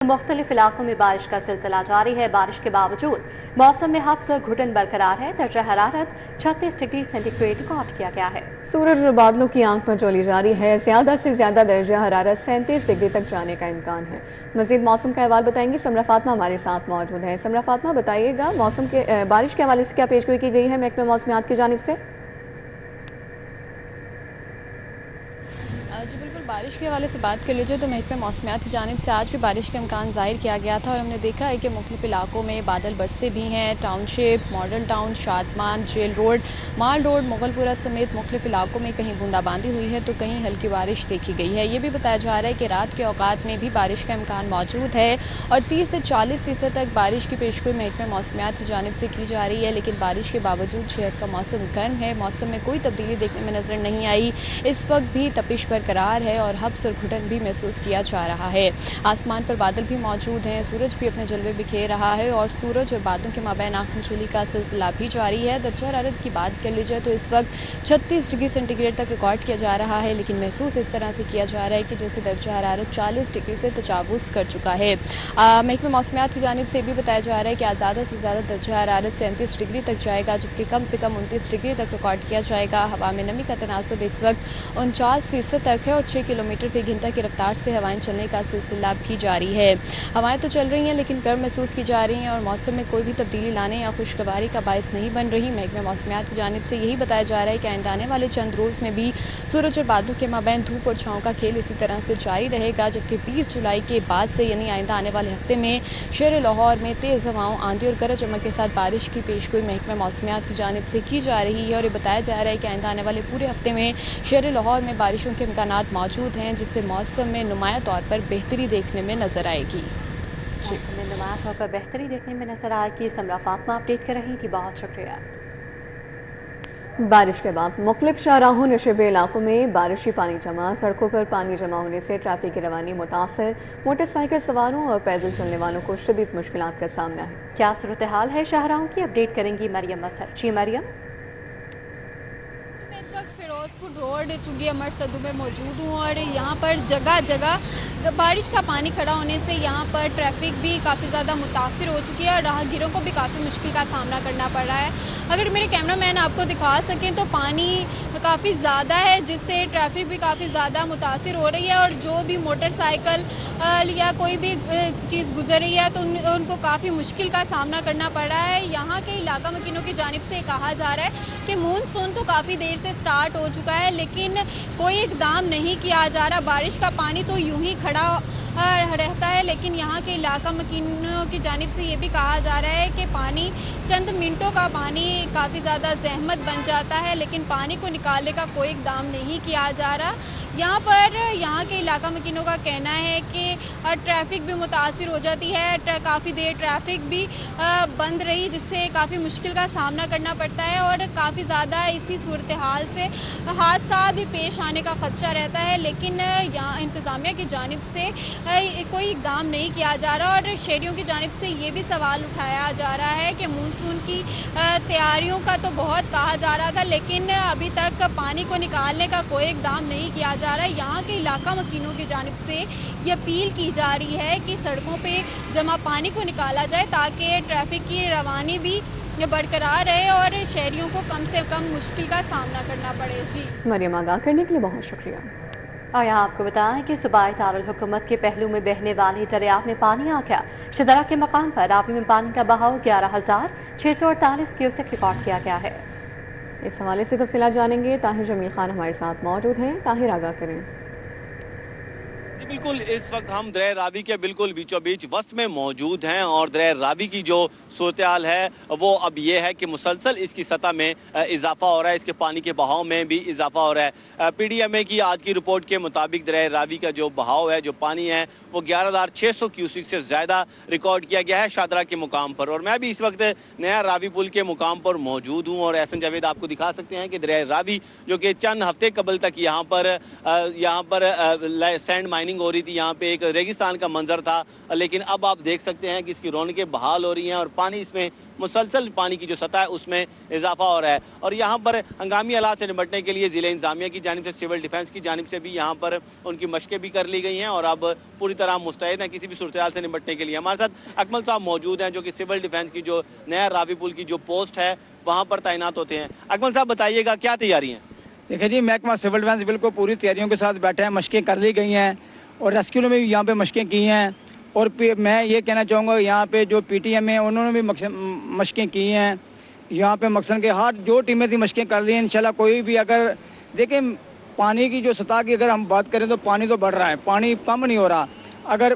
मुख्तलिफ इलाकों में बारिश का सिलसिला जारी है। बारिश के बावजूद मौसम में हब्स और घुटन बरकरार है। दर्जा हरारत 36 डिग्री सेंटीग्रेड रिकॉर्ड किया गया है। सूरज और बादलों की आंख मचोली जारी है। ज्यादा से ज्यादा दर्जा हरारत 37 डिग्री तक जाने का इम्कान है। मजीद मौसम का अहवाल बताएंगी समरा फातमा हमारे साथ मौजूद है। समरा फातमा, बताइएगा मौसम के बारिश के हवाले से क्या पेशगोई की गई है महकमा मौसमियात की जानिब से? जी बिल्कुल, बारिश के हवाले से बात कर लीजिए तो महकमा मौसमियात की जानिब से आज भी बारिश का इम्कान ज़ाहिर किया गया था और हमने देखा है कि मुख्तलिफ इलाकों में बादल बरसे भी हैं। Township, Model Town, Shadman, Jail Road, Mall Road, Mughalpura समेत मुख्तलिफ इलाकों में कहीं बूंदाबांदी हुई है तो कहीं हल्की बारिश देखी गई है। ये भी बताया जा रहा है कि रात के औकात में भी बारिश का इम्कान मौजूद है और 30 से 40% तक बारिश की पेशगोई महकमा मौसमियात की जानिब से की जा रही है। लेकिन बारिश के बावजूद शहर का मौसम गर्म है। मौसम में कोई तब्दीली देखने में नजर नहीं आई। इस वक्त भी तपिश बरकरार है और हब्स और घुटन भी महसूस किया जा रहा है। आसमान पर बादल भी मौजूद हैं। सूरज भी अपने जलवे बिखेर रहा है और सूरज और बादलों के माबैन आंखनचोली का सिलसिला भी जारी है। दर्जा हरारत की बात कर लीजिए तो इस वक्त 36 डिग्री सेंटीग्रेड तक रिकॉर्ड किया जा रहा है, लेकिन महसूस इस तरह से किया जा रहा है कि जैसे दर्जा हरारत 40 डिग्री से तजावुज कर चुका है। महकमा मौसमियात की जानिब से भी बताया जा रहा है कि आज ज़्यादा से ज़्यादा दर्जा हरारत 37 डिग्री तक जाएगा, जबकि कम से कम 29 डिग्री तक रिकॉर्ड किया जाएगा। हवा में नमी का तनासुब इस वक्त 49% तक है और 6 किलोमीटर फी घंटा की रफ्तार से हवाएं चलने का सिलसिला भी जारी है। हवाएं तो चल रही हैं लेकिन गर्म महसूस की जा रही हैं और मौसम में कोई भी तब्दीली लाने या खुशगवारी का बायस नहीं बन रही। महकमा मौसमियात की जानिब से यही बताया जा रहा है कि आइंदा आने वाले चंद रोज में भी सूरज और बादलों के माबैन धूप और छांव का खेल इसी तरह से जारी रहेगा, जबकि 20 जुलाई के बाद से यानी आइंदा आने वाले हफ्ते में शहर लाहौर में तेज हवाओं, आंधी और गरज चमक के साथ बारिश की पेशगोई महकमा मौसमियात की जानिब से की जा रही है। और ये बताया जा रहा है कि आइंदा आने वाले पूरे हफ्ते में शहर लाहौर में बारिशों के इम्कानात मौजूद हैं, जिससे मौसम में नुमाया तौर पर बेहतरी देखने में नजर आएगी। मौसम में नुमाया तौर पर बेहतरी देखने में नजर आएगी। समरा फातमा अपडेट कर रही थी, बहुत शुक्रिया। बारिश के बाद मुख्तलिफ शाहराहों नशेबे इलाकों में बारिशी पानी जमा, सड़कों पर पानी जमा होने से ट्रैफिक की रवानी मुतासर, मोटरसाइकिल सवारों और पैदल चलने वालों को शदीद मुश्किलात का सामना है। क्या सूरत हाल है शाहराहों की, अपडेट करेंगी मरियम मसर। जी मरियम। मैं इस वक्त फिरोजपुर रोड चुंगी अमर सदू में मौजूद हूँ और यहाँ पर जगह जगह बारिश का पानी खड़ा होने से यहाँ पर ट्रैफिक भी काफ़ी ज़्यादा मुतासिर हो चुकी है और राहगीरों को भी काफ़ी मुश्किल का सामना करना पड़ रहा है। अगर मेरे कैमरामैन आपको दिखा सकें तो पानी काफ़ी ज़्यादा है, जिससे ट्रैफिक भी काफ़ी ज़्यादा मुतासिर हो रही है और जो भी मोटरसाइकिल या कोई भी चीज़ गुजर रही है तो उनको काफ़ी मुश्किल का सामना करना पड़ रहा है। यहाँ के इलाका मकीनों की जानिब से कहा जा रहा है कि मानसून तो काफ़ी देर से स्टार्ट हो चुका है लेकिन कोई इकदाम नहीं किया जा रहा। बारिश का पानी तो यूं ही खड़ा रहता है, लेकिन यहाँ के इलाका मकीनों की जानिब से ये भी कहा जा रहा है कि पानी चंद मिनटों का पानी काफ़ी ज़्यादा जहमत बन जाता है, लेकिन पानी को निकालने का कोई इकदाम नहीं किया जा रहा। यहाँ पर यहाँ के इलाका मकीनों का कहना है कि ट्रैफिक भी मुतासिर हो जाती है, काफ़ी देर ट्रैफिक भी बंद रही, जिससे काफ़ी मुश्किल का सामना करना पड़ता है और काफ़ी ज़्यादा इसी सूरत हाल से हादसा भी पेश आने का खदशा रहता है। लेकिन यहाँ इंतज़ामिया की जानिब से कोई इकदाम नहीं किया जा रहा और शहरियों की जानिब से ये भी सवाल उठाया जा रहा है कि मानसून की तैयारियों का तो बहुत कहा जा रहा था लेकिन अभी तक पानी को निकालने का कोई इकदाम नहीं किया जा रहा है। यहाँ के इलाका मकीनों की जानिब से ये अपील की जा रही है कि सड़कों पे जमा पानी को निकाला जाए ताकि ट्रैफिक की रवानी भी बरकरार रहे और शहरियों को कम से कम मुश्किल का सामना करना पड़े। जी मरियम, आगाह करने के लिए बहुत शुक्रिया। और यहाँ आपको बताएं कि सूबाई दारुल हुकूमत के पहलू में बहने वाले दरिया में पानी आ गया। शदरा के मकाम पर रावी में पानी का बहाव 11,648 क्यूसेक रिकॉर्ड किया गया है। इस हवाले से तफसीलात जानेंगे। ताहिर जमील खान हमारे साथ मौजूद हैं। ताहिर, आगाह करें। बिल्कुल, इस वक्त हम दरिया रावी के बिल्कुल बीचों बीच वस्त में मौजूद हैं और दरिया रावी की जो सूरत हाल है वो अब ये है कि मुसलसल इसकी सतह में इजाफा हो रहा है, इसके पानी के बहाव में भी इजाफा हो रहा है। PDMA की आज की रिपोर्ट के मुताबिक दरिया रावी का जो बहाव है, जो पानी है, वो 11,600 क्यूसिक से ज़्यादा रिकॉर्ड किया गया है शादरा के मुकाम पर। और मैं भी इस वक्त नया रावी पुल के मुकाम पर मौजूद हूँ और एहसन जावेद आपको दिखा सकते हैं कि दरिया रावी जो कि चंद हफ्ते कबल तक यहाँ पर सैंड माइनिंग बोटिंग हो रही थी, यहाँ पे एक रेगिस्तान का मंजर था, लेकिन अब आप देख सकते हैं कि इसकी रौनकें बहाल हो रही हैं और पानी इसमें मुसलसल पानी की जो सतह है उसमें इजाफा हो रहा है। और यहाँ पर हंगामी हालात से निपटने के लिए ज़िले इंतजामिया की जानिब से, सिविल डिफेंस की जानिब से भी यहाँ पर उनकी मशकें भी कर ली गई हैं और अब पूरी तरह मुस्तैद हैं किसी भी सूरत से निपटने के लिए। हमारे साथ अकमल साहब मौजूद हैं जो कि सिविल डिफेंस की जो नया रावी पुल की जो पोस्ट है वहाँ पर तैनात होते हैं। अकमल साहब बताइएगा क्या तैयारी है? देखिए जी, महकमा सिविल डिफेंस बिल्कुल पूरी तैयारियों के साथ बैठे हैं, मशकें कर ली गई हैं और रेस्क्यू में भी यहाँ पे मशकें की हैं। और मैं ये कहना चाहूँगा यहाँ पे जो PTM है उन्होंने भी मशकें की हैं। यहाँ पे मकसद के हर जो टीमें थी मशकें कर ली हैं। इंशाल्लाह कोई भी अगर देखें पानी की जो सतह की अगर हम बात करें तो पानी तो बढ़ रहा है, पानी कम नहीं हो रहा। अगर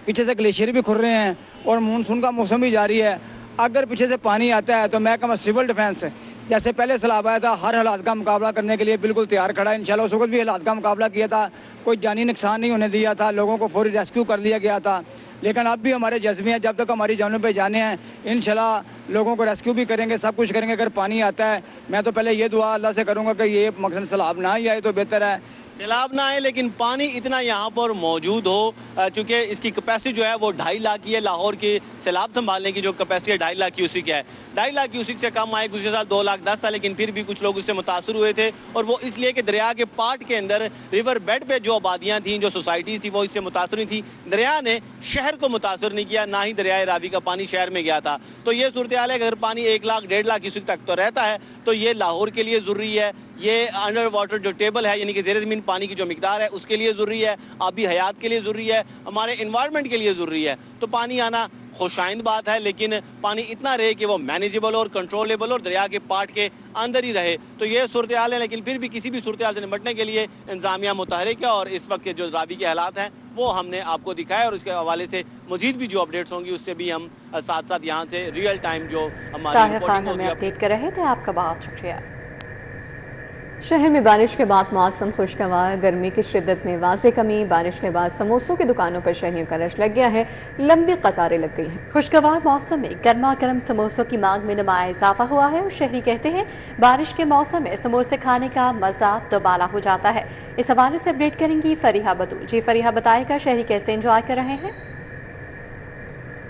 पीछे से ग्लेशियर भी खुल रहे हैं और मानसून का मौसम भी जारी है, अगर पीछे से पानी आता है तो महकमा सिविल डिफेंस जैसे पहले सैलाब आया था हर हालात का मुकाबला करने के लिए बिल्कुल तैयार खड़ा है। इंशाल्लाह उस वक्त भी हालात का मुकाबला किया था, कोई जानी नुकसान नहीं होने दिया था, लोगों को फौरी रेस्क्यू कर लिया गया था। लेकिन अब भी हमारे जज्बे हैं, जब तक हमारी जानों पे जाने हैं इंशाल्लाह लोगों को रेस्क्यू भी करेंगे, सब कुछ करेंगे। अगर पानी आता है मैं तो पहले ये दुआ अल्लाह से करूँगा कि ये मकसद सैलाब ना ही आए तो बेहतर है, सैलाब ना आए लेकिन पानी इतना यहाँ पर मौजूद हो, चूँकि इसकी कैपेसिटी जो है वो 2.5 लाख की है। लाहौर की सैलाब संभालने की जो कैपेसिटी है 2.5 लाख क्यूसिक है। 2.5 लाख क्यूसिक से कम आए, गुज़िश्ता साल 2 लाख 10 था, लेकिन फिर भी कुछ लोग उससे मुतासर हुए थे और वो इसलिए कि दरिया के पार्ट के अंदर रिवर बेड पे जो आबादियाँ थीं, जो सोसाइटीज़ थी वो इससे मुतासर हुई थी। दरिया ने शहर को मुतासर नहीं किया, ना ही दरियाए रावी का पानी शहर में गया था। तो ये सूरत हाल है कि अगर पानी 1 लाख 1.5 लाख क्यूसिक तक तो रहता है तो ये लाहौर के लिए ज़रूरी है, ये अंडर वाटर जो टेबल है यानी कि ज़ेर ज़मीन पानी की जो मिकदार है उसके लिए ज़रूरी है, आबी हयात के लिए ज़रूरी है, हमारे इन्वायरमेंट के लिए ज़रूरी है। तो पानी आना खुशाइंद बात है, लेकिन पानी इतना रहे कि वो मैनेजेबल और कंट्रोलेबल और दरिया के पार्ट के अंदर ही रहे। तो ये सूरत हाल है, लेकिन फिर भी किसी भी सूरत हाल से निपटने के लिए इंतजामिया मुतहरिक है और इस वक्त के जो रावी के हालात हैं वो हमने आपको दिखाया और उसके हवाले से मजीद भी जो अपडेट्स होंगी उससे भी हम साथ साथ यहाँ से रियल टाइम जो हमारी रिपोर्टिंग होगी अपडेट कर रहे थे। आपका बहुत शुक्रिया। शहर में बारिश के बाद मौसम खुशगवार, गर्मी की शिद्दत में वाज़े कमी। बारिश के बाद समोसों की दुकानों पर शहरियों का रश लग गया है, लंबी कतारें लग गई हैं। खुशगवार मौसम में गर्मा गर्म समोसों की मांग में नुमाया इजाफा हुआ है और शहरी कहते हैं बारिश के मौसम में समोसे खाने का मजा दोबाला हो जाता है। इस हवाले से अपडेट करेंगी फरीहा बतूल। जी फरीहा, बताएगा शहरी कैसे एंजॉय कर रहे हैं?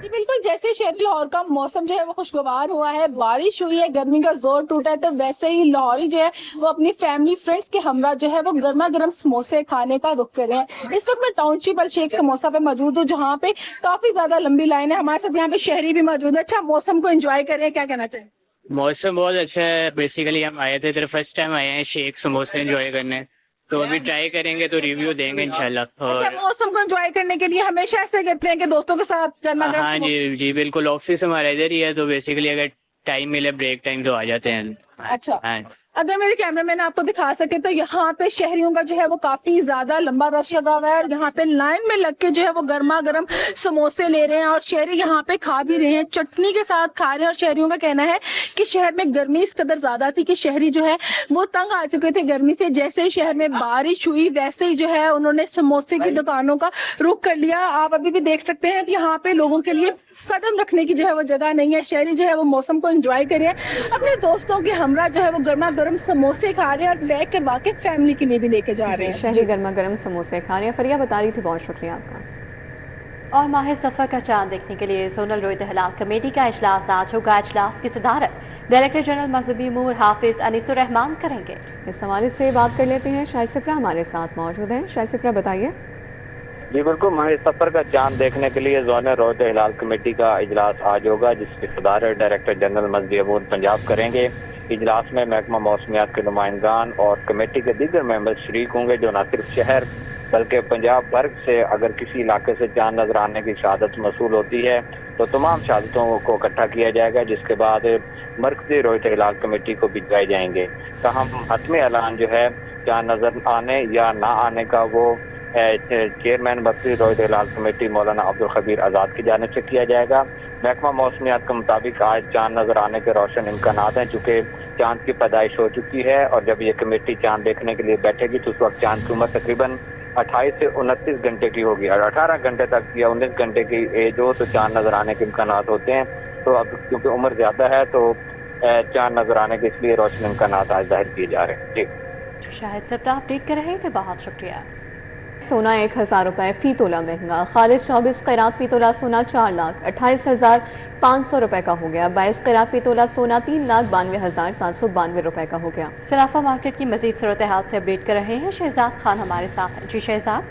जी बिल्कुल, जैसे शहरी लाहौर का मौसम जो है वो खुशगवार हुआ है, बारिश हुई है, गर्मी का जोर टूटा है, तो वैसे ही लाहौरी जो है वो अपनी फैमिली फ्रेंड्स के हमरा जो है वो गर्मा गर्म समोसे खाने का रुख कर रहे हैं। इस वक्त मैं टाउनशिप अल शेख समोसा पे मौजूद हूँ जहाँ पे काफी ज्यादा लंबी लाइन है। हमारे साथ यहाँ पे शहरी भी मौजूद है। अच्छा, मौसम को एंजॉय कर रहे हैं, क्या कहना चाहिए? मौसम बहुत अच्छा है। बेसिकली हम आए थे इधर, फर्स्ट टाइम आए हैं शेख समोसे एंजॉय करने, तो अभी ट्राई करेंगे तो रिव्यू देंगे इंशाल्लाह। और अच्छा, मौसम को एंजॉय करने के लिए हमेशा ऐसे करते हैं कि दोस्तों के साथ करना? हाँ जी जी बिल्कुल, ऑफिस हमारा इधर ही है तो बेसिकली अगर टाइम मिले ब्रेक टाइम तो आ जाते हैं। अच्छा, अगर मेरे कैमरामैन आपको दिखा सके तो यहाँ पे शहरियों का जो है वो काफी ज्यादा लंबा रश लगा हुआ है और यहाँ पे लाइन में लग के जो है वो गर्मा गर्म समोसे ले रहे हैं और शहरी यहाँ पे खा भी रहे हैं, चटनी के साथ खा रहे हैं। और शहरियों का कहना है कि शहर में गर्मी इस कदर ज्यादा थी कि शहरी जो है वो तंग आ चुके थे गर्मी से। जैसे ही शहर में बारिश हुई वैसे ही जो है उन्होंने समोसे की दुकानों का रुख कर लिया। आप अभी भी देख सकते हैं यहाँ पे लोगों के लिए कदम रखने की जो है वो जगह नहीं है। शहरी जो है वो मौसम को एंजॉय कर रहे हैं, अपने दोस्तों के हमरा जो है वो गर्मा गर्म समोसे खा रहे हैं और पैक करवा के फैमिली के लिए भी लेके जा रहे हैं। शहरी गर्मा गर्म समोसे खा रहे हैं। फरिया बता रही थी, बहुत शुक्रिया आपका। और माह सफर का चांद देखने के लिए जोनल रोयत हिलाल कमेटी का इजलास आज होगा। इजलास की सदारत डायरेक्टर जनरल मजहबी उमूर हाफिज अनीसुर रहमान करेंगे। इस हवाले से बात कर लेते हैं, शाहिद सिप्रा हमारे साथ मौजूद हैं। शाहिद सिप्रा बताइए। जी बिल्कुल, माह सफर का चांद देखने के लिए जोनल रोयत हिलाल कमेटी का इजलास आज होगा जिसकी सदारत डायरेक्टर जनरल मजहबी उमूर पंजाब करेंगे। इजलास में महकमा मौसमियात के नुमाइंदान और कमेटी के दीगर मेंबर शरीक होंगे जो न सिर्फ शहर बल्कि पंजाब भर से अगर किसी इलाके से चांद नजर आने की शहादत मसूल होती है तो तमाम शहादतों को इकट्ठा किया जाएगा जिसके बाद मरकजी रोयत हिलाल कमेटी को भिजवाए जाएंगे। तहम हतमी ऐलान जो है चांद नजर आने या ना आने का वो चेयरमैन मरकजी रोयत हिलाल कमेटी मौलाना अब्दुल खबीर आज़ाद की जानिब से किया जाएगा। महकमा मौसमियात के मुताबिक आज चांद नजर आने के रोशन इम्कानात हैं चूँकि चांद की पैदाइश हो चुकी है और जब ये कमेटी चांद देखने के लिए बैठेगी तो उस वक्त चांद की उम्र तकरीबन 28 से 29 घंटे की होगी और 18 घंटे तक या 19 घंटे की एज हो तो चांद नजर आने के इम्कानात होते हैं। तो अब क्योंकि उम्र ज्यादा है तो चांद नजर आने के इसलिए रोशन इम्कानात आज जाहिर किए जा रहे हैं। जी शाहिद सिप्रा अपडेट कर रहे थे, बहुत शुक्रिया। सोना 1000 रुपये फी तोला महंगा। खालिद 24 कैरात फी तोला सोना 4,28,500 रुपये का हो गया। 22 कैरात फी तोला सोना 3,92,792 रुपये का हो गया। सराफा मार्केट की मजीद सूरत हाल से अपडेट कर रहे हैं शहजाद खान हमारे साथ हैं। जी शहजाद।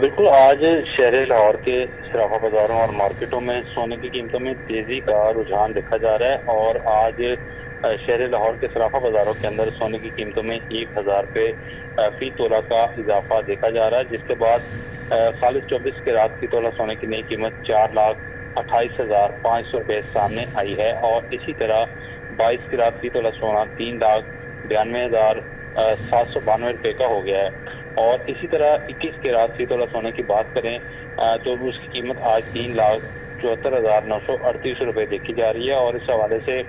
बिल्कुल, आज शहर लाहौर के सराफा बाजारों और मार्केटों में सोने की कीमतों में तेजी का रुझान देखा जा रहा है और आज शहर लाहौर के सराफा बाजारों के अंदर सोने की कीमतों में 1000 रुपये फी तोला का इजाफा देखा जा रहा है, जिसके बाद खालिद 24 कैरात फी तोला सोने की नई कीमत 4,28,500 रुपये सामने आई है और इसी तरह 22 कैरात फी तोला सोना 3,92,792 रुपये का हो गया है। और इसी तरह 21 कैरात फी तोला सोने की बात करें तो उसकी कीमत आज 3,74,938 रुपये देखी जा रही है। और इस हवाले से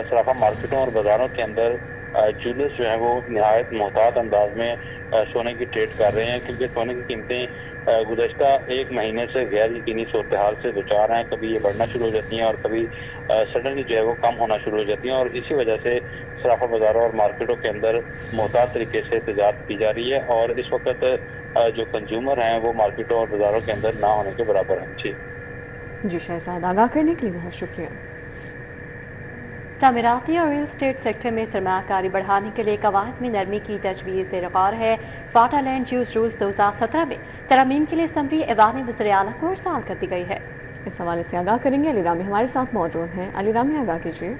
सराफा मार्केटों और बाजारों के अंदर ज्वेलर्स जो हैं वो नहायत मोहतात अंदाज में सोने की ट्रेड कर रहे हैं, क्योंकि सोने की कीमतें गुज़श्ता एक महीने से गैर यकीनी सूरत हाल से दुचार हैं। कभी ये बढ़ना शुरू हो जाती हैं और कभी सडनली जो है वो कम होना शुरू हो जाती हैं और इसी वजह से सराफा बाजारों और मार्केटों के अंदर मोहतात तरीके से तजारत की जा रही है और इस वक्त जो कंज्यूमर हैं वो मार्केटों और बाजारों के अंदर ना होने के बराबर हैं। जी शहजाद, आगाह करने के लिए बहुत शुक्रिया। तामीराती और रियल स्टेट सेक्टर में सरमायाकारी बढ़ाने के लिए कवायद में नरमी की तजवीज़ ज़ेर-ए-गौर है। फाटा लैंड यूज रूल्स 2017 में तरमीम के लिए असम्बली ऐवान वज़ीर आला को इरसाल कर दी गई है। इस हवाले से आगाह करेंगे अली रामी हमारे साथ मौजूद हैं। अली रामी, आगाह कीजिए।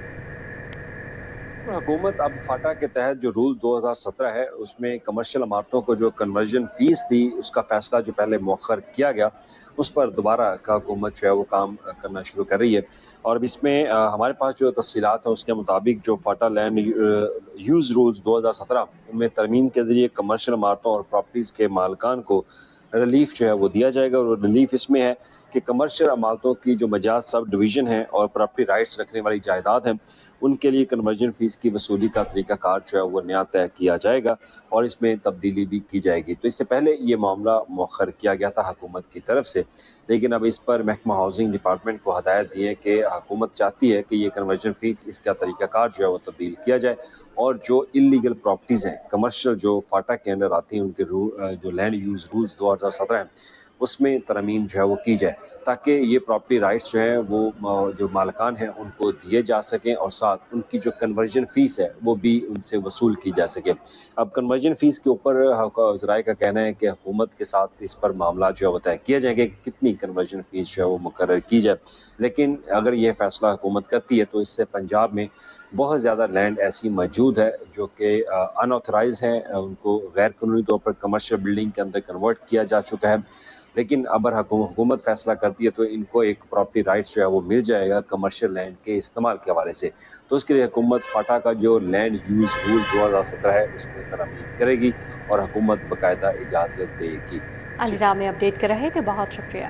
हुकूमत अब फाटा के तहत जो रूल 2017 है उसमें कमर्शियल इमारतों को जो कन्वर्जन फीस थी उसका फैसला जो पहले मौखर किया गया उस पर दोबारा का हुकूमत जो है वो काम करना शुरू कर रही है। और अब इसमें हमारे पास जो तफसीलात हैं उसके मुताबिक जो फाटा लैंड यूज़ रूल्स 2017 उनमें तरमीम के ज़रिए कमर्शियल इमारतों और प्रॉपर्टीज़ के मालिकान को रिलीफ जो है वो दिया जाएगा। और रिलीफ इसमें है कि कमर्शियल इमारतों की जो मजाज सब डिवीज़न है और प्रॉपर्टी राइट्स रखने वाली जायदाद हैं उनके लिए कन्वर्जन फ़ीस की वसूली का तरीक़ाकार जो है वो नया तय किया जाएगा और इसमें तब्दीली भी की जाएगी। तो इससे पहले ये मामला मौखर किया गया था हुकूमत की तरफ से, लेकिन अब इस पर महकमा हाउसिंग डिपार्टमेंट को हदायत दी है कि हुकूमत चाहती है कि ये कन्वर्जन फ़ीस इसका तरीक़ाकार जो है वो तब्दील किया जाए और जो इलीगल प्रॉपर्टीज़ हैं कमर्शियल जो फाटा के अंदर आती हैं उनके जो लैंड यूज़ रूल्स 2017 हैं उसमें तरमीम जो है वो की जाए ताकि ये प्रॉपर्टी राइट्स जो है वो जो मालिकान हैं उनको दिए जा सकें और साथ उनकी जो कन्वर्जन फ़ीस है वो भी उनसे वसूल की जा सके। अब कन्वर्जन फ़ीस के ऊपर ज़राए का कहना है कि हुकूमत के साथ इस पर मामला जो है वो तय किया जाएंगे कि कितनी कन्वर्जन फ़ीस जो है वो मुकर्रर की जाए, लेकिन अगर ये फ़ैसला हुकूमत करती है तो इससे पंजाब में बहुत ज़्यादा लैंड ऐसी मौजूद है जो कि अनऑथराइज हैं, उनको गैर कानूनी तौर पर कमर्शियल बिल्डिंग के अंदर कन्वर्ट किया जा चुका है। लेकिन अगर हुकूमत फैसला करती है तो इनको एक प्रॉपर्टी राइट्स जो है वो मिल जाएगा कमर्शियल लैंड के इस्तेमाल के हवाले से। तो उसके लिए हुकूमत फाटा का जो लैंड यूज़ रूल 2017 है उसमें तरमीम करेगी और हुकूमत बाकायदा इजाज़त देगी। अली रामी अपडेट कर रहे थे, बहुत शुक्रिया।